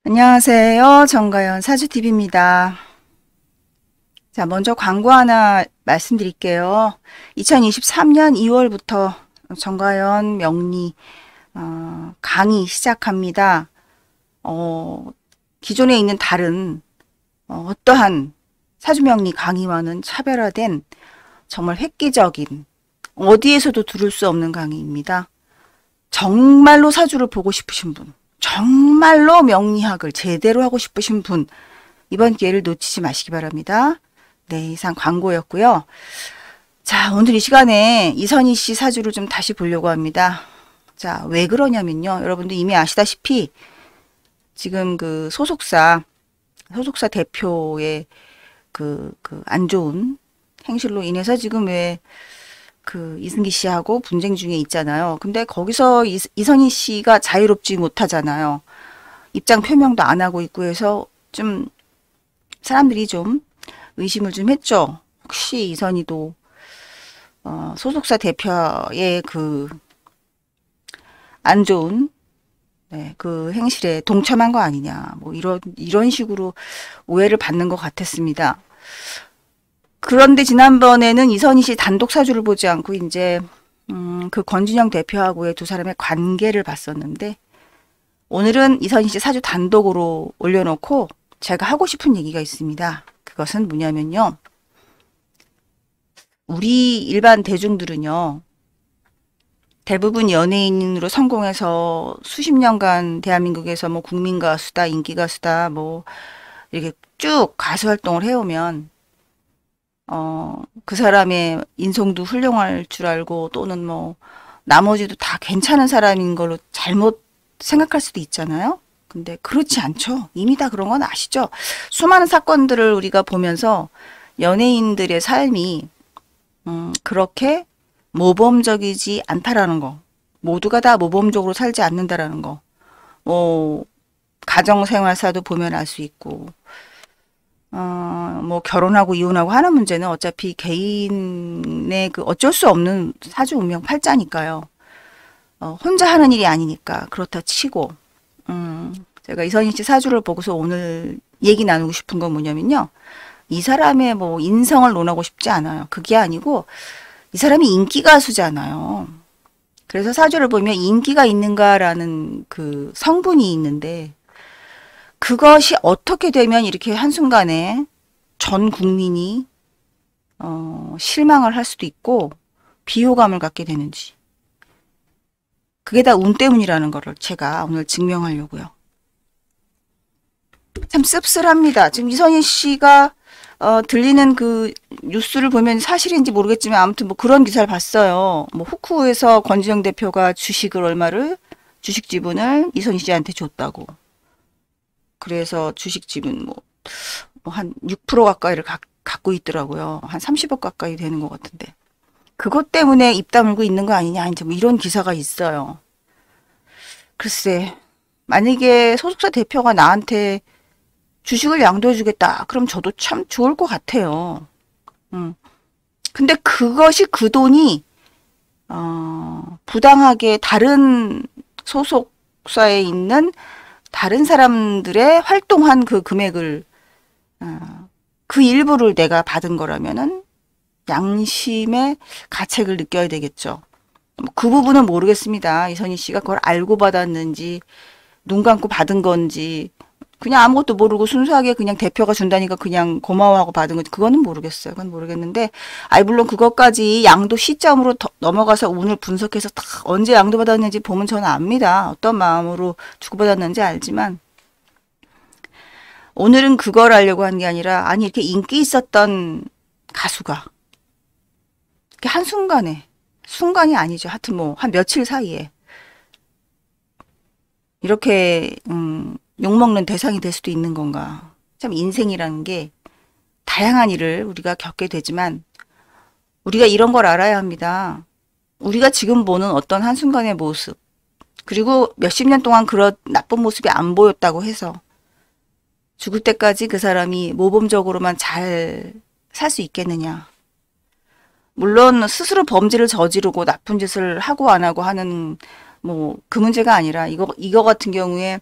안녕하세요. 정가연 사주TV입니다. 자, 먼저 광고 하나 말씀드릴게요. 2023년 2월부터 정가연 명리 강의 시작합니다. 기존에 있는 다른 어떠한 사주명리 강의와는 차별화된 정말 획기적인 어디에서도 들을 수 없는 강의입니다. 정말로 사주를 보고 싶으신 분, 정말로 명리학을 제대로 하고 싶으신 분, 이번 기회를 놓치지 마시기 바랍니다. 네, 이상 광고였고요. 자, 오늘 이 시간에 이선희 씨 사주를 좀 다시 보려고 합니다. 자, 왜 그러냐면요. 여러분들 이미 아시다시피 지금 그 소속사 대표의 안 좋은 행실로 인해서 지금 왜 이승기 씨하고 분쟁 중에 있잖아요. 근데 거기서 이선희 씨가 자유롭지 못하잖아요. 입장 표명도 안 하고 있고 해서 좀 사람들이 좀 의심을 좀 했죠. 혹시 이선희도 소속사 대표의 안 좋은 그 행실에 동참한 거 아니냐. 뭐 이런 식으로 오해를 받는 것 같았습니다. 그런데 지난번에는 이선희 씨 단독 사주를 보지 않고 이제 그 권진영 대표하고의 두 사람의 관계를 봤었는데, 오늘은 이선희 씨 사주 단독으로 올려놓고 제가 하고 싶은 얘기가 있습니다. 그것은 뭐냐면요. 우리 일반 대중들은요. 대부분 연예인으로 성공해서 수십 년간 대한민국에서 뭐 국민가수다, 인기가수다, 뭐 이렇게 쭉 가수 활동을 해오면 그 사람의 인성도 훌륭할 줄 알고, 또는 뭐 나머지도 다 괜찮은 사람인 걸로 잘못 생각할 수도 있잖아요. 근데 그렇지 않죠. 이미 다 그런 건 아시죠? 수많은 사건들을 우리가 보면서 연예인들의 삶이 그렇게 모범적이지 않다라는 거, 모두가 다 모범적으로 살지 않는다라는 거, 뭐 가정생활사도 보면 알 수 있고, 뭐 결혼하고 이혼하고 하는 문제는 어차피 개인의 어쩔 수 없는 사주 운명 팔자니까요. 혼자 하는 일이 아니니까 그렇다 치고, 제가 이선희 씨 사주를 보고서 오늘 얘기 나누고 싶은 건 뭐냐면요. 이 사람의 뭐 인성을 논하고 싶지 않아요. 그게 아니고 이 사람이 인기 가수잖아요. 그래서 사주를 보면 인기가 있는가라는 그 성분이 있는데, 그것이 어떻게 되면 이렇게 한순간에 전 국민이 실망을 할 수도 있고 비호감을 갖게 되는지, 그게 다 운 때문이라는 거를 제가 오늘 증명하려고요. 참 씁쓸합니다. 지금 이선희 씨가 들리는 그 뉴스를 보면 사실인지 모르겠지만 아무튼 뭐 그런 기사를 봤어요. 뭐 후쿠에서 권진영 대표가 주식 지분을 이선희 씨한테 줬다고. 그래서 주식 지분 뭐 한 6% 가까이를 갖고 있더라고요. 한 30억 가까이 되는 것 같은데. 그것 때문에 입 다물고 있는 거 아니냐, 이제 뭐 이런 기사가 있어요. 글쎄, 만약에 소속사 대표가 나한테 주식을 양도해 주겠다, 그럼 저도 참 좋을 것 같아요. 근데 그것이 그 돈이 부당하게 다른 소속사에 있는 다른 사람들의 활동한 그 금액을, 그 일부를 내가 받은 거라면은 양심의 가책을 느껴야 되겠죠. 그 부분은 모르겠습니다. 이선희 씨가 그걸 알고 받았는지, 눈 감고 받은 건지, 그냥 아무것도 모르고 순수하게 그냥 대표가 준다니까 그냥 고마워하고 받은 건지, 그거는 모르겠어요. 그건 모르겠는데, 물론 그것까지 양도 시점으로 넘어가서 오늘 분석해서 다 언제 양도받았는지 보면 저는 압니다. 어떤 마음으로 주고받았는지 알지만, 오늘은 그걸 알려고 한 게 아니라, 아니 이렇게 인기 있었던 가수가 이렇게 한순간에, 순간이 아니죠. 하여튼 뭐 한 며칠 사이에 이렇게 욕먹는 대상이 될 수도 있는 건가. 참 인생이라는 게 다양한 일을 우리가 겪게 되지만 우리가 이런 걸 알아야 합니다. 우리가 지금 보는 어떤 한순간의 모습, 그리고 몇십 년 동안 그런 나쁜 모습이 안 보였다고 해서 죽을 때까지 그 사람이 모범적으로만 잘 살 수 있겠느냐. 물론 스스로 범죄를 저지르고 나쁜 짓을 하고 안 하고 하는 뭐 그 문제가 아니라, 이거 같은 경우에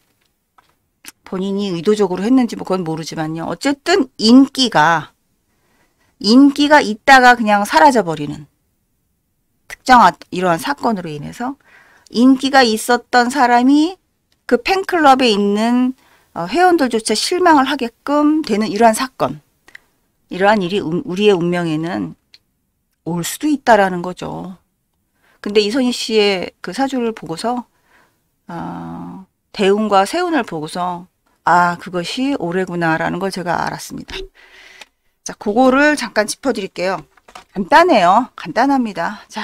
본인이 의도적으로 했는지 뭐 그건 모르지만요. 어쨌든 인기가 있다가 그냥 사라져버리는 특정한 이러한 사건으로 인해서 인기가 있었던 사람이 그 팬클럽에 있는 회원들조차 실망을 하게끔 되는 이러한 사건, 이러한 일이 우리의 운명에는 올 수도 있다라는 거죠. 근데 이선희 씨의 그 사주를 보고서 대운과 세운을 보고서 그것이 올해구나라는 걸 제가 알았습니다. 자, 그거를 잠깐 짚어드릴게요. 간단해요. 간단합니다. 자,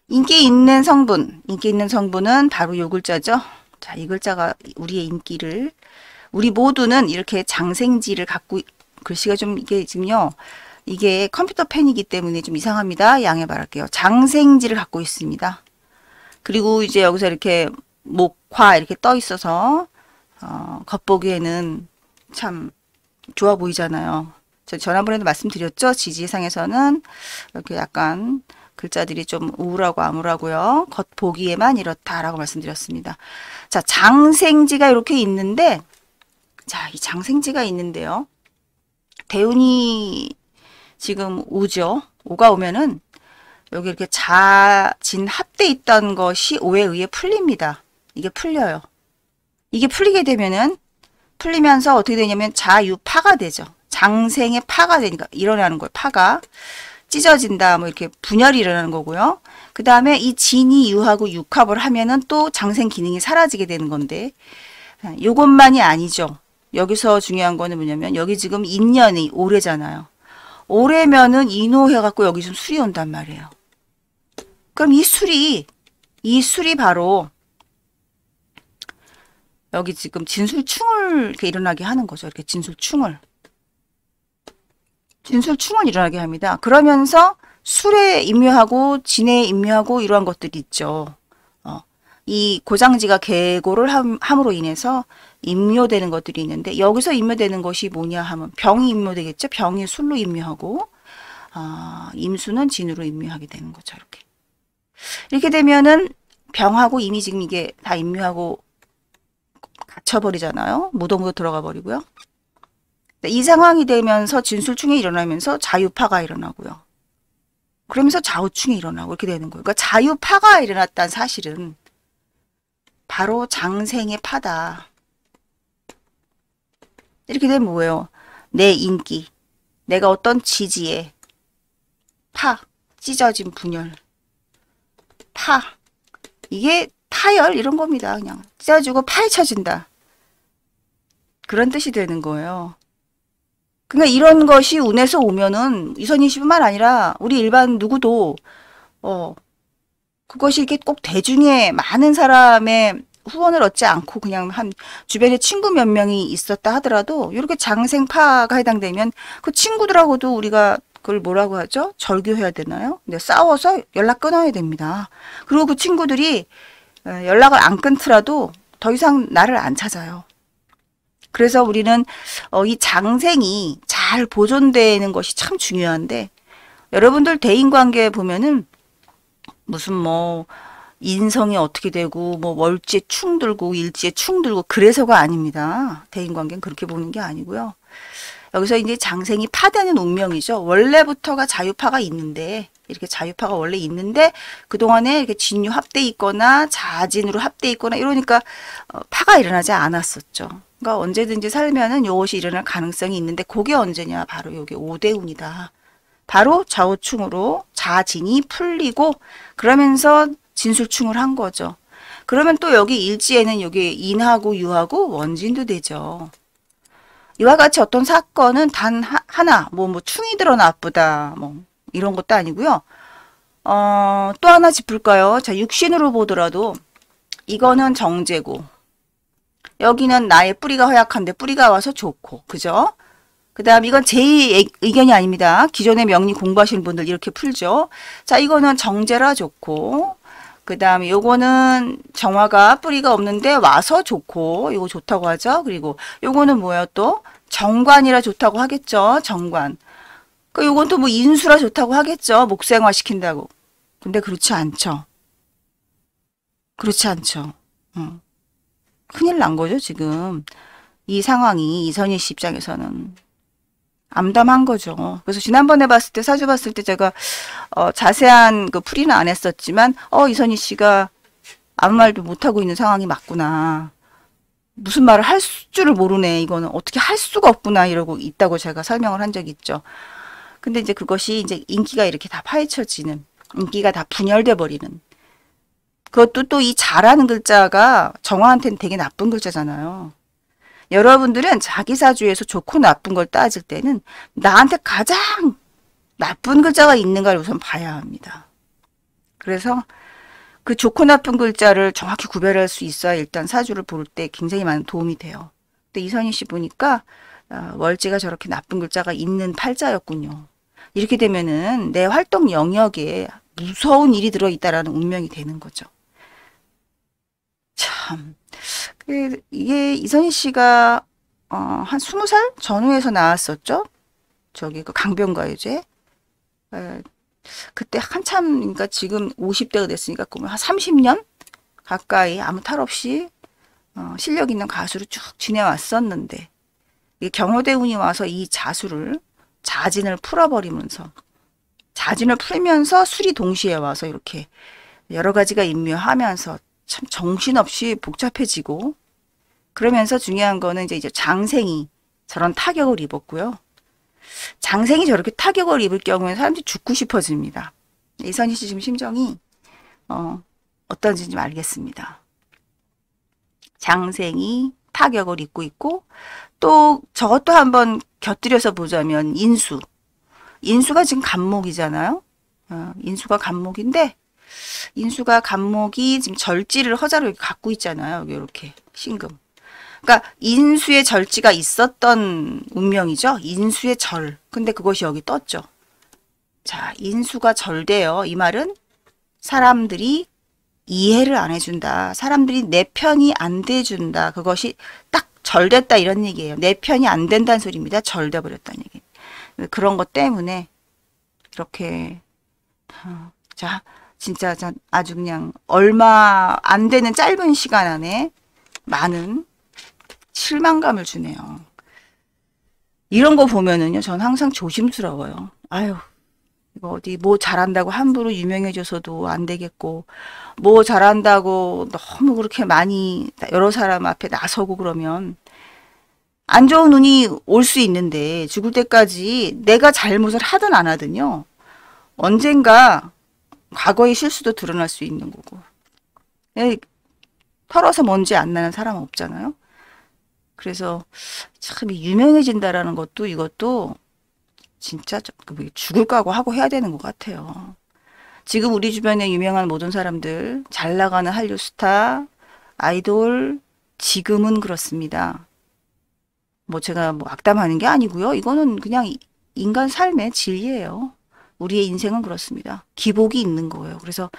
인기 있는 성분은 바로 요 글자죠. 자, 이 글자가 우리의 인기를, 우리 모두는 이렇게 장생지를 갖고, 글씨가 좀 이게 지금요, 이게 컴퓨터 펜이기 때문에 좀 이상합니다. 양해 바랄게요. 장생지를 갖고 있습니다. 그리고 이제 여기서 이렇게 목화 이렇게 떠 있어서 겉보기에는 참 좋아 보이잖아요. 저 지난번에도 말씀드렸죠. 지지상에서는 이렇게 약간 글자들이 좀 우울하고 암울하고요. 겉보기에만 이렇다라고 말씀드렸습니다. 자, 장생지가 이렇게 있는데, 자, 이 장생지가 있는데요. 대운이 지금 오죠. 오가 오면은 여기 이렇게 자진 합돼 있던 것이 오에 의해 풀립니다. 이게 풀려요. 이게 풀리게 되면은 풀리면서 어떻게 되냐면 자유파가 되죠. 장생의 파가 되니까 일어나는 거예요. 파가 찢어진다, 뭐 이렇게 분열이 일어나는 거고요. 그 다음에 이 진이 유하고 육합을 하면은 또 장생 기능이 사라지게 되는 건데, 요것만이 아니죠. 여기서 중요한 거는 뭐냐면 여기 지금 인연이 올해잖아요. 올해면은 인호해갖고 여기 좀 술이 온단 말이에요. 그럼 이 술이 바로 여기 지금 진술충을 이렇게 일어나게 하는 거죠. 이렇게 진술충을 일어나게 합니다. 그러면서 술에 임묘하고 진에 임묘하고 이러한 것들이 있죠. 이 고장지가 계고를 함으로 인해서 임묘되는 것들이 있는데, 여기서 임묘되는 것이 뭐냐 하면 병이 임묘되겠죠. 병이 술로 임묘하고 임수는 진으로 임묘하게 되는 거죠. 이렇게 되면은 병하고 임이 지금 이게 다 임묘하고 갇혀버리잖아요. 무덤으로 들어가 버리고요. 이 상황이 되면서 진술충이 일어나면서 자유파가 일어나고요. 그러면서 좌우충이 일어나고 이렇게 되는 거예요. 그러니까 자유파가 일어났다는 사실은 바로 장생의 파다. 이렇게 되면 뭐예요? 내 인기, 내가 어떤 지지에 파, 찢어진 분열, 파, 이게 파열 이런 겁니다. 그냥 찢어지고 파헤쳐진다. 그런 뜻이 되는 거예요. 그러니까 이런 것이 운에서 오면은 이선희 씨뿐만 아니라 우리 일반 누구도 그것이 이렇게 꼭 대중의 많은 사람의 후원을 얻지 않고 그냥 한 주변에 친구 몇 명이 있었다 하더라도 이렇게 장생파가 해당되면 그 친구들하고도 우리가 그걸 뭐라고 하죠? 절교해야 되나요? 근데 싸워서 연락 끊어야 됩니다. 그리고 그 친구들이 연락을 안 끊더라도 더 이상 나를 안 찾아요. 그래서 우리는 이 장생이 잘 보존되는 것이 참 중요한데, 여러분들 대인관계 보면은 무슨 뭐 인성이 어떻게 되고 뭐 월지에 충 들고 일지에 충 들고 그래서가 아닙니다. 대인관계는 그렇게 보는 게 아니고요. 여기서 이제 장생이 파되는 운명이죠. 원래부터가 자유파가 있는데, 이렇게 자유파가 원래 있는데 그동안에 이렇게 진유 합돼 있거나 자진으로 합돼 있거나 이러니까 파가 일어나지 않았었죠. 그러니까 언제든지 살면은 요것이 일어날 가능성이 있는데, 그게 언제냐? 바로 요게 오대운이다. 바로 좌우충으로 자진이 풀리고 그러면서 진술충을 한 거죠. 그러면 또 여기 일지에는 여기 인하고 유하고 원진도 되죠. 이와 같이 어떤 사건은 단 하나, 뭐 충이 들어 나쁘다, 뭐 이런 것도 아니고요. 또 하나 짚을까요? 자, 육신으로 보더라도 이거는 정제고, 여기는 나의 뿌리가 허약한데 뿌리가 와서 좋고, 그죠? 그 다음 이건 제 의견이 아닙니다. 기존의 명리 공부하시는 분들 이렇게 풀죠. 자, 이거는 정제라 좋고, 그 다음에 요거는 정화가 뿌리가 없는데 와서 좋고, 이거 좋다고 하죠. 그리고 요거는 뭐예요? 또 정관이라 좋다고 하겠죠. 정관. 그 요건 또 뭐 인수라 좋다고 하겠죠. 목생화 시킨다고. 근데 그렇지 않죠. 그렇지 않죠. 큰일 난 거죠, 지금. 이 상황이 이선희 씨 입장에서는 암담한 거죠. 그래서 지난번에 봤을 때, 사주 봤을 때 제가 자세한 그 풀이는 안 했었지만 이선희 씨가 아무 말도 못하고 있는 상황이 맞구나. 무슨 말을 할 줄을 모르네. 이거는 어떻게 할 수가 없구나. 이러고 있다고 제가 설명을 한 적이 있죠. 근데 이제 그것이 이제 인기가 이렇게 다 파헤쳐지는, 인기가 다 분열돼 버리는. 그것도 또 이 잘하는 글자가 정화한테는 되게 나쁜 글자잖아요. 여러분들은 자기 사주에서 좋고 나쁜 걸 따질 때는 나한테 가장 나쁜 글자가 있는가를 우선 봐야 합니다. 그래서 그 좋고 나쁜 글자를 정확히 구별할 수 있어야 일단 사주를 볼 때 굉장히 많은 도움이 돼요. 근데 이선희 씨 보니까 월지가 저렇게 나쁜 글자가 있는 팔자였군요. 이렇게 되면은 내 활동 영역에 무서운 일이 들어있다라는 운명이 되는 거죠. 참, 이게 이선희 씨가 한 20살 전후에서 나왔었죠. 저기 그 강변가요제. 그때 한참, 그러니까 지금 50대가 됐으니까 한 30년 가까이 아무 탈 없이 실력 있는 가수로 쭉 지내왔었는데, 이게 경호대운이 와서 이 자진을 풀어버리면서, 자진을 풀면서 술이 동시에 와서 이렇게 여러 가지가 임묘하면서 참 정신없이 복잡해지고, 그러면서 중요한 거는 이제 장생이 저런 타격을 입었고요. 장생이 저렇게 타격을 입을 경우에 사람들이 죽고 싶어집니다. 이선희 씨 지금 심정이 어떤지 좀 알겠습니다. 장생이 타격을 입고 있고, 또 저것도 한번 곁들여서 보자면 인수가 지금 간목이잖아요. 인수가 간목인데, 인수가 간목이 지금 절지를 허자로 이렇게 갖고 있잖아요. 이렇게 신금. 그러니까 인수의 절지가 있었던 운명이죠. 인수의 절. 근데 그것이 여기 떴죠. 자, 인수가 절대요. 이 말은 사람들이 이해를 안 해준다. 사람들이 내 편이 안 돼준다. 그것이 딱 절됐다 이런 얘기예요. 내 편이 안 된다는 소리입니다. 절돼 버렸다는 얘기. 그런 것 때문에 이렇게 자 진짜 아주 그냥 얼마 안 되는 짧은 시간 안에 많은 실망감을 주네요. 이런 거 보면은요, 전 항상 조심스러워요. 아유, 이거 어디 뭐 잘한다고 함부로 유명해져서도 안 되겠고, 뭐 잘한다고 너무 그렇게 많이 여러 사람 앞에 나서고 그러면 안 좋은 운이 올 수 있는데, 죽을 때까지 내가 잘못을 하든 안 하든요, 언젠가 과거의 실수도 드러날 수 있는 거고. 털어서 먼지 안 나는 사람은 없잖아요. 그래서 참 유명해진다라는 것도 이것도 진짜 죽을 각오 하고 해야 되는 것 같아요. 지금 우리 주변에 유명한 모든 사람들, 잘 나가는 한류 스타, 아이돌, 지금은 그렇습니다. 뭐 제가 뭐 악담하는 게 아니고요. 이거는 그냥 인간 삶의 진리예요. 우리의 인생은 그렇습니다. 기복이 있는 거예요. 그래서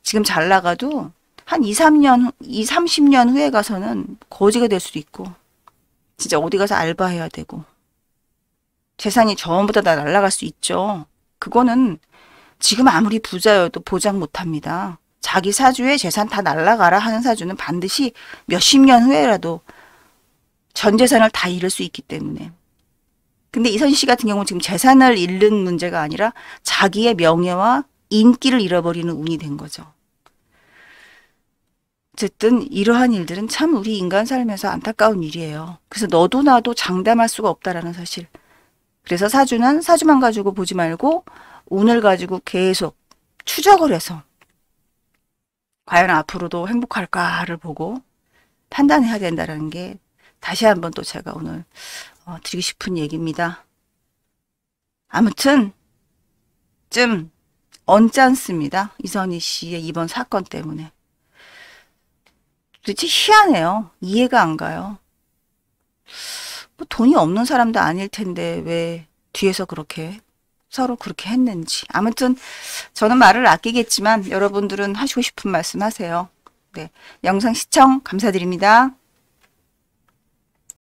지금 잘 나가도 한 30년 후에 가서는 거지가 될 수도 있고, 진짜 어디 가서 알바해야 되고, 재산이 전부 다 날아갈 수 있죠. 그거는 지금 아무리 부자여도 보장 못합니다. 자기 사주에 재산 다 날아가라 하는 사주는 반드시 몇십 년 후에라도 전 재산을 다 잃을 수 있기 때문에. 근데 이선희 씨 같은 경우는 지금 재산을 잃는 문제가 아니라 자기의 명예와 인기를 잃어버리는 운이 된 거죠. 어쨌든 이러한 일들은 참 우리 인간 삶에서 안타까운 일이에요. 그래서 너도 나도 장담할 수가 없다라는 사실. 그래서 사주는 사주만 가지고 보지 말고 운을 가지고 계속 추적을 해서 과연 앞으로도 행복할까를 보고 판단해야 된다는 게 다시 한번 또 제가 오늘 드리고 싶은 얘기입니다. 아무튼 좀 언짢습니다. 이선희 씨의 이번 사건 때문에. 도대체 희한해요. 이해가 안 가요. 뭐 돈이 없는 사람도 아닐 텐데 왜 뒤에서 그렇게 서로 그렇게 했는지. 아무튼 저는 말을 아끼겠지만 여러분들은 하시고 싶은 말씀 하세요. 네, 영상 시청 감사드립니다.